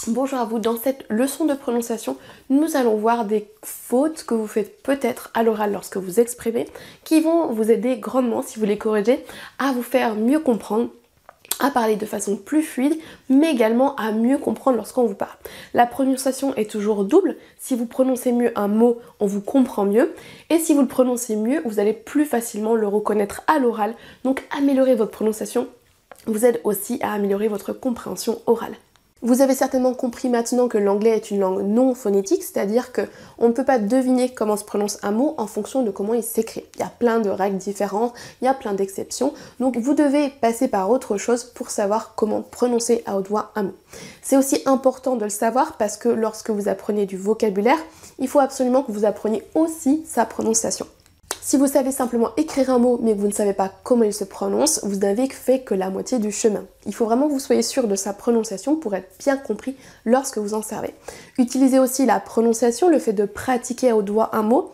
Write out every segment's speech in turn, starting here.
Bonjour à vous, dans cette leçon de prononciation, nous allons voir des fautes que vous faites peut-être à l'oral lorsque vous exprimez, qui vont vous aider grandement, si vous les corrigez, à vous faire mieux comprendre, à parler de façon plus fluide, mais également à mieux comprendre lorsqu'on vous parle. La prononciation est toujours double, si vous prononcez mieux un mot, on vous comprend mieux, et si vous le prononcez mieux, vous allez plus facilement le reconnaître à l'oral, donc améliorer votre prononciation vous aide aussi à améliorer votre compréhension orale. Vous avez certainement compris maintenant que l'anglais est une langue non phonétique, c'est-à-dire qu'on ne peut pas deviner comment se prononce un mot en fonction de comment il s'écrit. Il y a plein de règles différentes, il y a plein d'exceptions, donc vous devez passer par autre chose pour savoir comment prononcer à haute voix un mot. C'est aussi important de le savoir parce que lorsque vous apprenez du vocabulaire, il faut absolument que vous appreniez aussi sa prononciation. Si vous savez simplement écrire un mot mais que vous ne savez pas comment il se prononce, vous n'avez fait que la moitié du chemin. Il faut vraiment que vous soyez sûr de sa prononciation pour être bien compris lorsque vous en servez. Utilisez aussi la prononciation, le fait de pratiquer à haute voix un mot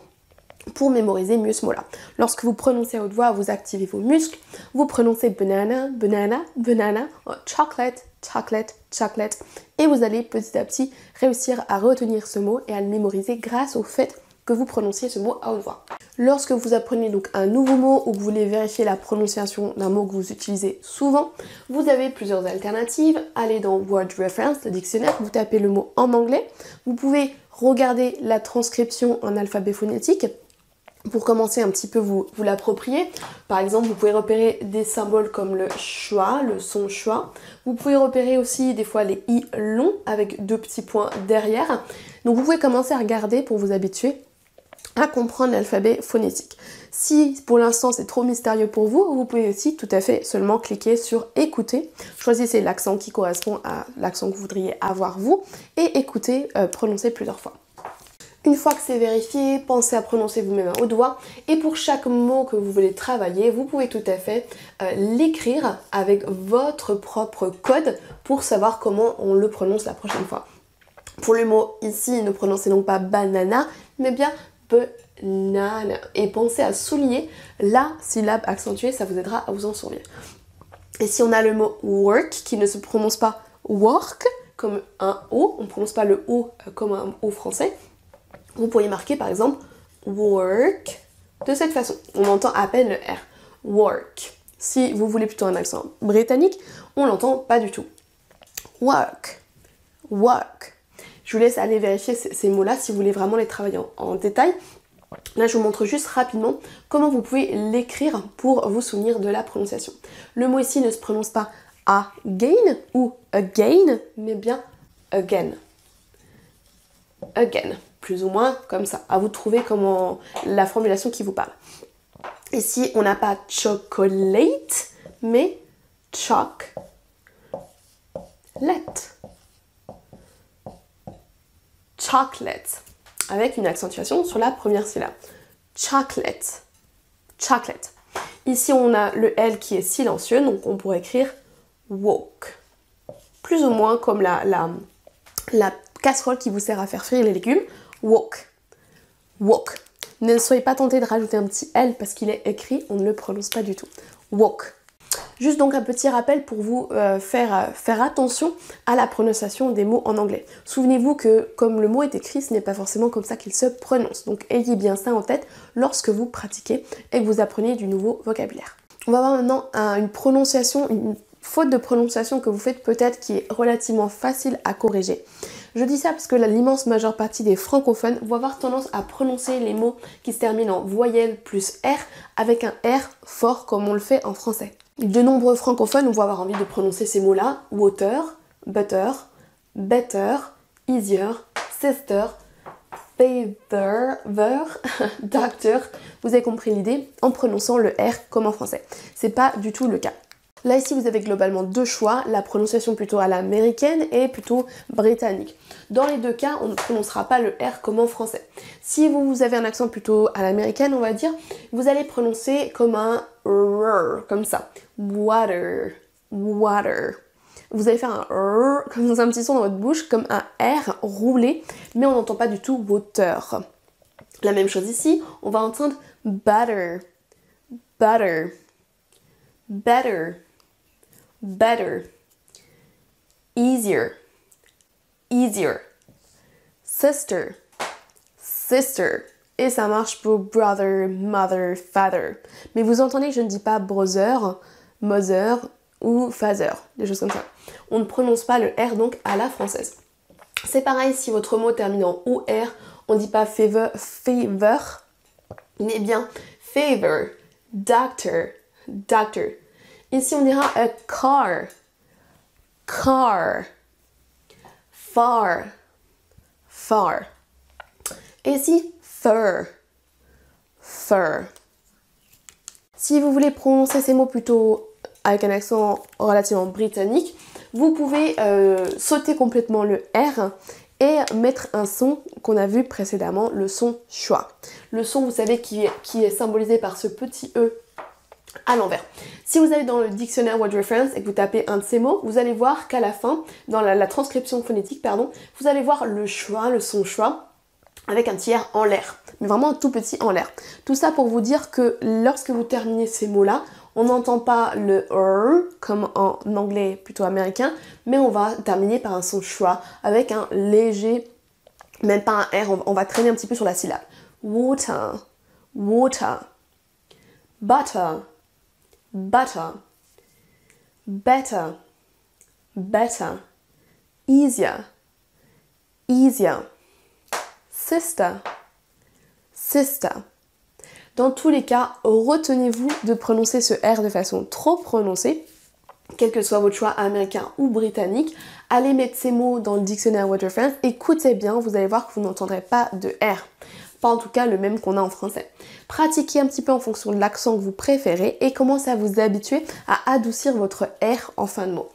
pour mémoriser mieux ce mot-là. Lorsque vous prononcez à haute voix, vous activez vos muscles, vous prononcez banana, banana, banana, chocolate, chocolate, chocolate, et vous allez petit à petit réussir à retenir ce mot et à le mémoriser grâce au fait que vous prononciez ce mot à haute voix. Lorsque vous apprenez donc un nouveau mot ou que vous voulez vérifier la prononciation d'un mot que vous utilisez souvent, vous avez plusieurs alternatives. Allez dans Word Reference, le dictionnaire, vous tapez le mot en anglais. Vous pouvez regarder la transcription en alphabet phonétique pour commencer un petit peu vous l'approprier. Par exemple, vous pouvez repérer des symboles comme le schwa, le son schwa. Vous pouvez repérer aussi des fois les i longs avec deux petits points derrière. Donc vous pouvez commencer à regarder pour vous habituer à comprendre l'alphabet phonétique. Si pour l'instant c'est trop mystérieux pour vous, vous pouvez aussi tout à fait seulement cliquer sur écouter. Choisissez l'accent qui correspond à l'accent que vous voudriez avoir vous et écoutez, prononcez plusieurs fois. Une fois que c'est vérifié, pensez à prononcer vous-même à haute voix et pour chaque mot que vous voulez travailler, vous pouvez tout à fait l'écrire avec votre propre code pour savoir comment on le prononce la prochaine fois. Pour le mot ici, ne prononcez donc pas banana, mais bien banana. Et pensez à souligner la syllabe accentuée, ça vous aidera à vous en souvenir. Et si on a le mot work qui ne se prononce pas work comme un O, on ne prononce pas le O comme un O français, vous pourriez marquer par exemple work de cette façon. On entend à peine le R. Work. Si vous voulez plutôt un accent britannique, on l'entend pas du tout. Work. Work. Je vous laisse aller vérifier ces mots-là si vous voulez vraiment les travailler en détail. Là, je vous montre juste rapidement comment vous pouvez l'écrire pour vous souvenir de la prononciation. Le mot ici ne se prononce pas again ou again, mais bien again. Again, plus ou moins comme ça. À vous de trouver comment la formulation qui vous parle. Ici, on n'a pas chocolate, mais chocolate. Chocolate, avec une accentuation sur la première syllabe. Chocolate, chocolate. Ici, on a le L qui est silencieux, donc on pourrait écrire woke. Plus ou moins comme la casserole qui vous sert à faire frire les légumes. Woke, woke. Ne soyez pas tentés de rajouter un petit L parce qu'il est écrit, on ne le prononce pas du tout. Woke. Juste donc un petit rappel pour vous faire attention à la prononciation des mots en anglais. Souvenez-vous que comme le mot est écrit, ce n'est pas forcément comme ça qu'il se prononce. Donc ayez bien ça en tête lorsque vous pratiquez et que vous apprenez du nouveau vocabulaire. On va voir maintenant une prononciation, une faute de prononciation que vous faites peut-être qui est relativement facile à corriger. Je dis ça parce que l'immense majeure partie des francophones vont avoir tendance à prononcer les mots qui se terminent en voyelle plus R avec un R fort comme on le fait en français. De nombreux francophones vont avoir envie de prononcer ces mots-là, water, butter, better, easier, sister, father, doctor. Vous avez compris l'idée en prononçant le R comme en français. C'est pas du tout le cas. Là ici vous avez globalement deux choix, la prononciation plutôt à l'américaine et plutôt britannique. Dans les deux cas, on ne prononcera pas le R comme en français. Si vous avez un accent plutôt à l'américaine, on va dire, vous allez prononcer comme un R, comme ça. Water, water. Vous allez faire un R, comme dans un petit son dans votre bouche, comme un R roulé, mais on n'entend pas du tout water. La même chose ici, on va entendre butter, butter, better, better, easier, easier. Sister, sister. Et ça marche pour brother, mother, father. Mais vous entendez que je ne dis pas brother, mother ou father, des choses comme ça. On ne prononce pas le R donc à la française. C'est pareil si votre mot termine en OR, on ne dit pas favor, mais bien favor, doctor, doctor. Ici on dira a car, car, far, far. Et ici, fur, fur. Si vous voulez prononcer ces mots plutôt avec un accent relativement britannique, vous pouvez sauter complètement le R et mettre un son qu'on a vu précédemment, le son schwa. Le son, vous savez, qui est symbolisé par ce petit E à l'envers. Si vous allez dans le dictionnaire Word Reference et que vous tapez un de ces mots, vous allez voir qu'à la fin, dans la transcription phonétique, pardon, vous allez voir le schwa, le son schwa, avec un tiers en l'air, mais vraiment un tout petit en l'air. Tout ça pour vous dire que lorsque vous terminez ces mots-là, on n'entend pas le R comme en anglais plutôt américain, mais on va terminer par un son schwa avec un léger, même pas un R, on va traîner un petit peu sur la syllabe. Water, water, butter, butter, better, better, easier, easier, sister, sister. Dans tous les cas, retenez-vous de prononcer ce R de façon trop prononcée, quel que soit votre choix américain ou britannique. Allez mettre ces mots dans le dictionnaire Word Reference, écoutez bien, vous allez voir que vous n'entendrez pas de R. Pas en tout cas le même qu'on a en français. Pratiquez un petit peu en fonction de l'accent que vous préférez et commencez à vous habituer à adoucir votre R en fin de mot.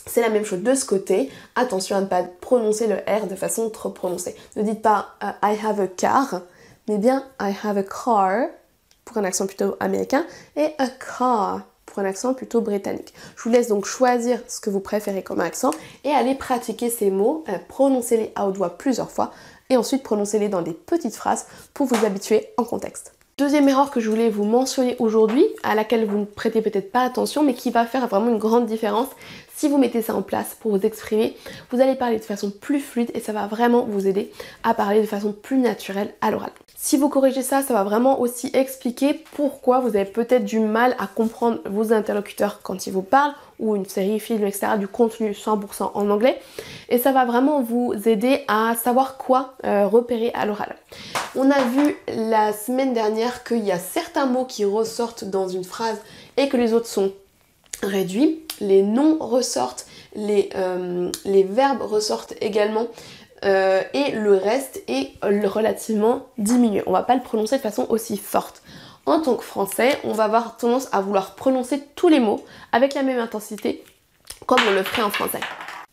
C'est la même chose de ce côté. Attention à ne pas prononcer le R de façon trop prononcée. Ne dites pas I have a car, mais bien I have a car pour un accent plutôt américain et a car pour un accent plutôt britannique. Je vous laisse donc choisir ce que vous préférez comme accent et aller pratiquer ces mots, prononcez-les à haute voix plusieurs fois et ensuite prononcez-les dans des petites phrases pour vous habituer en contexte. Deuxième erreur que je voulais vous mentionner aujourd'hui, à laquelle vous ne prêtez peut-être pas attention, mais qui va faire vraiment une grande différence. Si vous mettez ça en place pour vous exprimer, vous allez parler de façon plus fluide et ça va vraiment vous aider à parler de façon plus naturelle à l'oral. Si vous corrigez ça, ça va vraiment aussi expliquer pourquoi vous avez peut-être du mal à comprendre vos interlocuteurs quand ils vous parlent, ou une série, film, etc., du contenu 100% en anglais. Et ça va vraiment vous aider à savoir quoi repérer à l'oral. On a vu la semaine dernière qu'il y a certains mots qui ressortent dans une phrase et que les autres sont réduits. Les noms ressortent, les verbes ressortent également. Et le reste est relativement diminué. On va pas le prononcer de façon aussi forte. En tant que français, on va avoir tendance à vouloir prononcer tous les mots avec la même intensité comme on le ferait en français.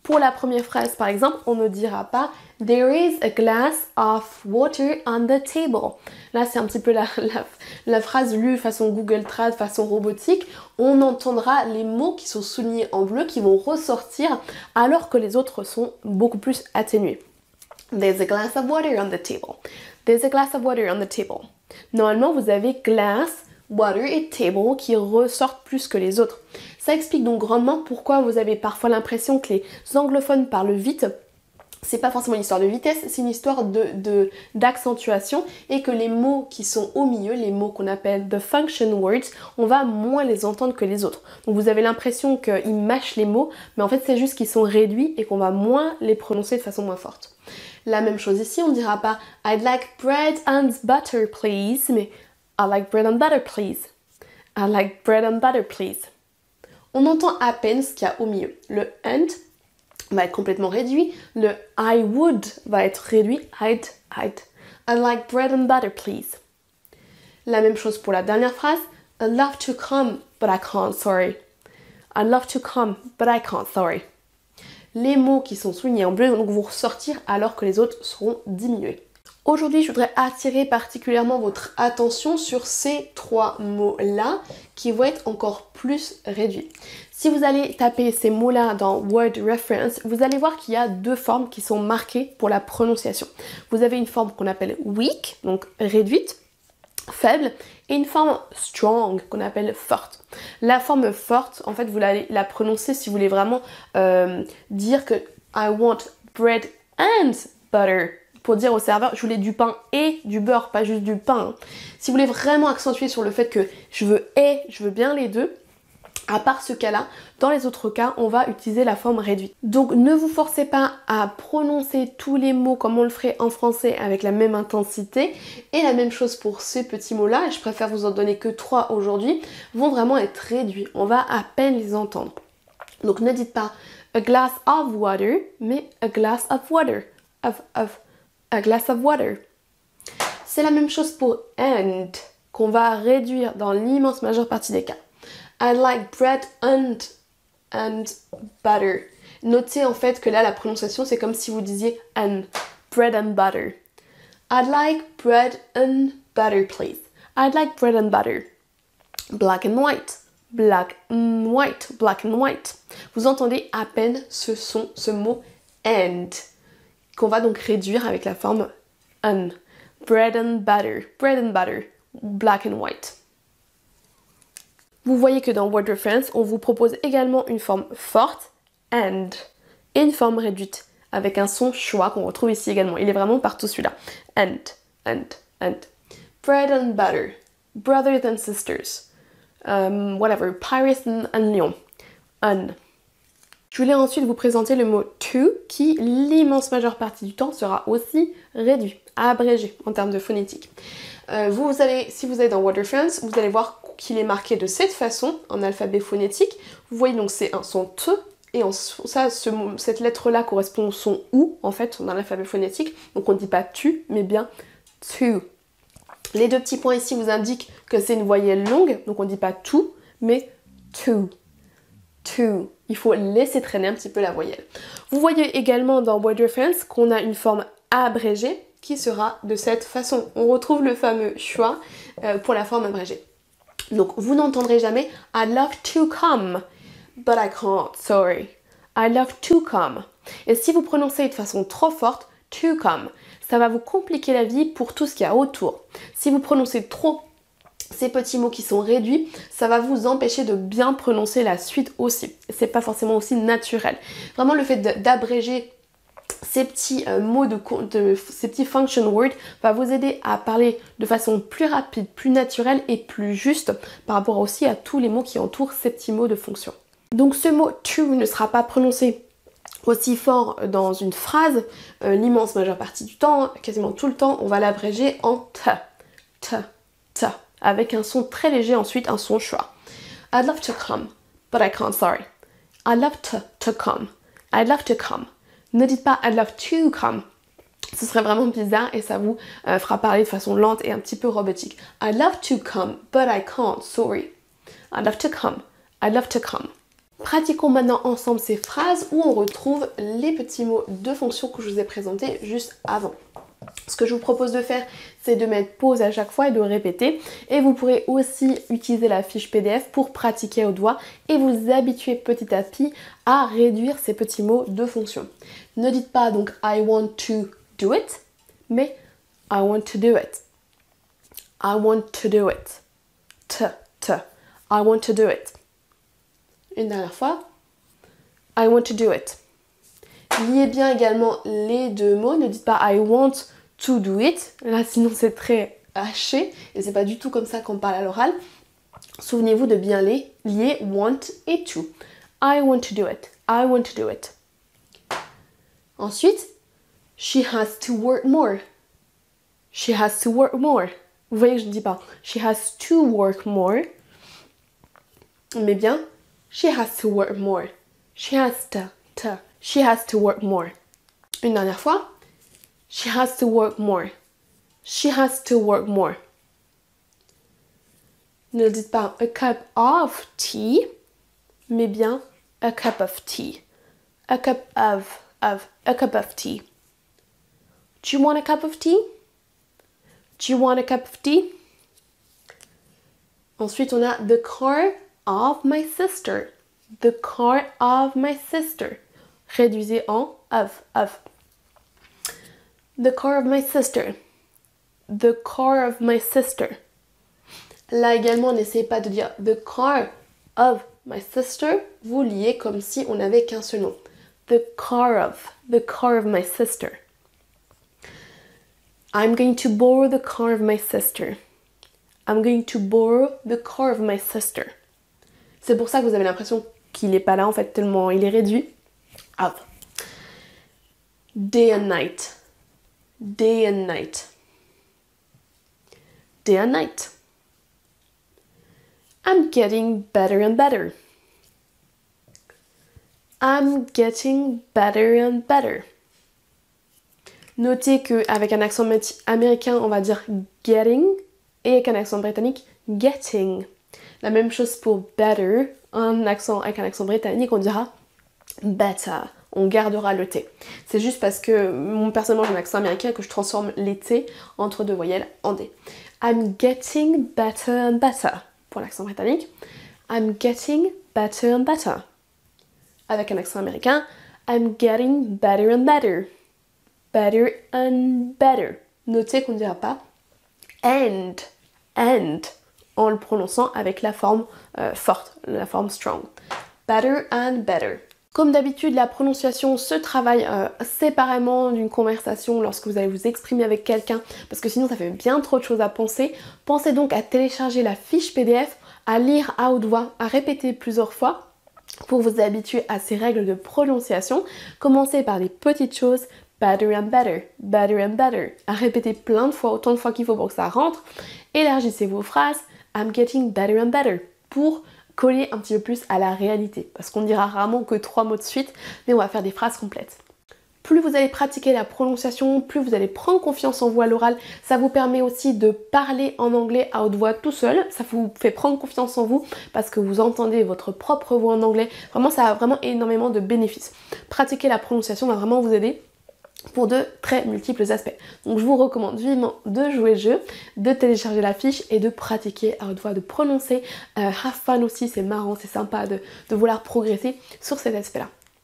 Pour la première phrase par exemple, on ne dira pas There is a glass of water on the table. Là c'est un petit peu la phrase lue façon Google Trad, façon robotique. On entendra les mots qui sont soulignés en bleu qui vont ressortir alors que les autres sont beaucoup plus atténués. There's a glass of water on the table. There's a glass of water on the table. Normalement, vous avez glass, water et table qui ressortent plus que les autres. Ça explique donc grandement pourquoi vous avez parfois l'impression que les anglophones parlent vite. C'est pas forcément une histoire de vitesse, c'est une histoire d'accentuation et que les mots qui sont au milieu, les mots qu'on appelle the function words, on va moins les entendre que les autres. Donc vous avez l'impression qu'ils mâchent les mots, mais en fait c'est juste qu'ils sont réduits et qu'on va moins les prononcer de façon moins forte. La même chose ici, on ne dira pas I'd like bread and butter please, mais I like bread and butter please. I like bread and butter please. On entend à peine ce qu'il y a au milieu. Le and va être complètement réduit. Le I would va être réduit. I'd like bread and butter please. La même chose pour la dernière phrase. I'd love to come, but I can't, sorry. I'd love to come, but I can't, sorry. Les mots qui sont soulignés en bleu vont donc vous ressortir alors que les autres seront diminués. Aujourd'hui, je voudrais attirer particulièrement votre attention sur ces trois mots-là qui vont être encore plus réduits. Si vous allez taper ces mots-là dans Word Reference, vous allez voir qu'il y a deux formes qui sont marquées pour la prononciation. Vous avez une forme qu'on appelle weak, donc réduite, faible, et une forme strong qu'on appelle forte. La forme forte, en fait, vous allez la prononcer si vous voulez vraiment dire que I want bread and butter. Pour dire au serveur, je voulais du pain et du beurre, pas juste du pain. Si vous voulez vraiment accentuer sur le fait que je veux bien les deux, à part ce cas-là, dans les autres cas, on va utiliser la forme réduite. Donc ne vous forcez pas à prononcer tous les mots comme on le ferait en français avec la même intensité. Et la même chose pour ces petits mots-là, et je préfère vous en donner que 3 aujourd'hui, vont vraiment être réduits. On va à peine les entendre. Donc ne dites pas a glass of water, mais a glass of water. A glass of water. C'est la même chose pour and, qu'on va réduire dans l'immense majeure partie des cas. I like bread and butter. Notez en fait que là, la prononciation, c'est comme si vous disiez and, bread and butter. I'd like bread and butter, please. I'd like bread and butter. Black and white. Black and white. Black and white. Vous entendez à peine ce mot and, qu'on va donc réduire avec la forme un. Bread and butter. Bread and butter. Black and white. Vous voyez que dans Word Reference, on vous propose également une forme forte, and, et une forme réduite, avec un son schwa qu'on retrouve ici également. Il est vraiment partout celui-là. And. Bread and butter. Brothers and sisters. Whatever. Paris and Lyon. Un. Je voulais ensuite vous présenter le mot to, qui l'immense majeure partie du temps sera aussi réduit, abrégé en termes de phonétique. Si vous êtes dans Word Reference, vous allez voir qu'il est marqué de cette façon, en alphabet phonétique. Vous voyez donc c'est un son T, et cette lettre-là correspond au son OU, en fait, dans l'alphabet phonétique. Donc on ne dit pas tu, mais bien to. Les deux petits points ici vous indiquent que c'est une voyelle longue, donc on ne dit pas tout, mais to. To. Il faut laisser traîner un petit peu la voyelle. Vous voyez également dans Word Reference qu'on a une forme abrégée qui sera de cette façon. On retrouve le fameux schwa pour la forme abrégée. Donc vous n'entendrez jamais I'd love to come, but I can't, sorry. I'd love to come. Et si vous prononcez de façon trop forte, to come, ça va vous compliquer la vie pour tout ce qu'il y a autour. Si vous prononcez trop ces petits mots qui sont réduits, ça va vous empêcher de bien prononcer la suite aussi. C'est pas forcément aussi naturel. Vraiment le fait d'abréger ces petits mots, ces petits function words va vous aider à parler de façon plus rapide, plus naturelle et plus juste par rapport aussi à tous les mots qui entourent ces petits mots de fonction. Donc ce mot to ne sera pas prononcé aussi fort dans une phrase, l'immense majeure partie du temps, quasiment tout le temps, on va l'abréger en t, avec un son très léger ensuite, un son schwa. I'd love to come, but I can't, sorry. I'd love to come. I'd love to come. Ne dites pas I'd love to come. Ce serait vraiment bizarre et ça vous fera parler de façon lente et un petit peu robotique. I'd love to come, but I can't, sorry. I'd love to come. I'd love to come. Pratiquons maintenant ensemble ces phrases où on retrouve les petits mots de fonction que je vous ai présentés juste avant. Ce que je vous propose de faire, c'est de mettre pause à chaque fois et de répéter. Et vous pourrez aussi utiliser la fiche PDF pour pratiquer au doigt et vous habituer petit à petit à réduire ces petits mots de fonction. Ne dites pas donc I want to do it, mais I want to do it. I want to do it. I want to do it. Une dernière fois. I want to do it. Liez bien également les deux mots. Ne dites pas I want to do it. Là, sinon, c'est très haché. Et c'est pas du tout comme ça qu'on parle à l'oral. Souvenez-vous de bien lier want et to. I want to do it. I want to do it. Ensuite, she has to work more. She has to work more. Vous voyez que je ne dis pas she has to work more. Mais bien, she has to work more. She has to. She has to work more. Une dernière fois. She has to work more. She has to work more. Ne dites pas a cup of tea, mais bien a cup of tea. A cup of a cup of tea. Do you want a cup of tea? Do you want a cup of tea? Ensuite, on a the car of my sister. The car of my sister. Réduisez en of. The car of my sister. The car of my sister. Là également, n'essayez pas de dire the car of my sister. Vous liez comme si on n'avait qu'un seul nom. The car of. the car of my sister. I'm going to borrow the car of my sister. I'm going to borrow the car of my sister. C'est pour ça que vous avez l'impression qu'il n'est pas là en fait, tellement il est réduit. Hop. Day and night. Day and night. Day and night. I'm getting better and better. I'm getting better and better. Notez qu'avec un accent américain, on va dire getting, et avec un accent britannique, getting. La même chose pour better, avec un accent britannique, on dira better. On gardera le T. C'est juste parce que personnellement j'ai un accent américain que je transforme les T entre deux voyelles en D. I'm getting better and better. Pour l'accent britannique, I'm getting better and better. Avec un accent américain, I'm getting better and better. Better and better. Notez qu'on ne dira pas and en le prononçant avec la forme forte, la forme strong. Better and better. Comme d'habitude, la prononciation se travaille séparément d'une conversation lorsque vous allez vous exprimer avec quelqu'un, parce que sinon ça fait bien trop de choses à penser. Pensez donc à télécharger la fiche PDF, à lire à haute voix, à répéter plusieurs fois pour vous habituer à ces règles de prononciation. Commencez par les petites choses, better and better, better and better, à répéter plein de fois, autant de fois qu'il faut pour que ça rentre. Élargissez vos phrases, I'm getting better and better, pour coller un petit peu plus à la réalité, parce qu'on ne dira rarement que 3 mots de suite, mais on va faire des phrases complètes. Plus vous allez pratiquer la prononciation, plus vous allez prendre confiance en vous à l'oral. Ça vous permet aussi de parler en anglais à haute voix tout seul. Ça vous fait prendre confiance en vous parce que vous entendez votre propre voix en anglais. Vraiment, ça a vraiment énormément de bénéfices. Pratiquer la prononciation va vraiment vous aider pour de très multiples aspects. Donc je vous recommande vivement de jouer le jeu, de télécharger la fiche et de pratiquer à haute voix, de prononcer. Have fun aussi, c'est marrant, c'est sympa de vouloir progresser sur cet aspect-là.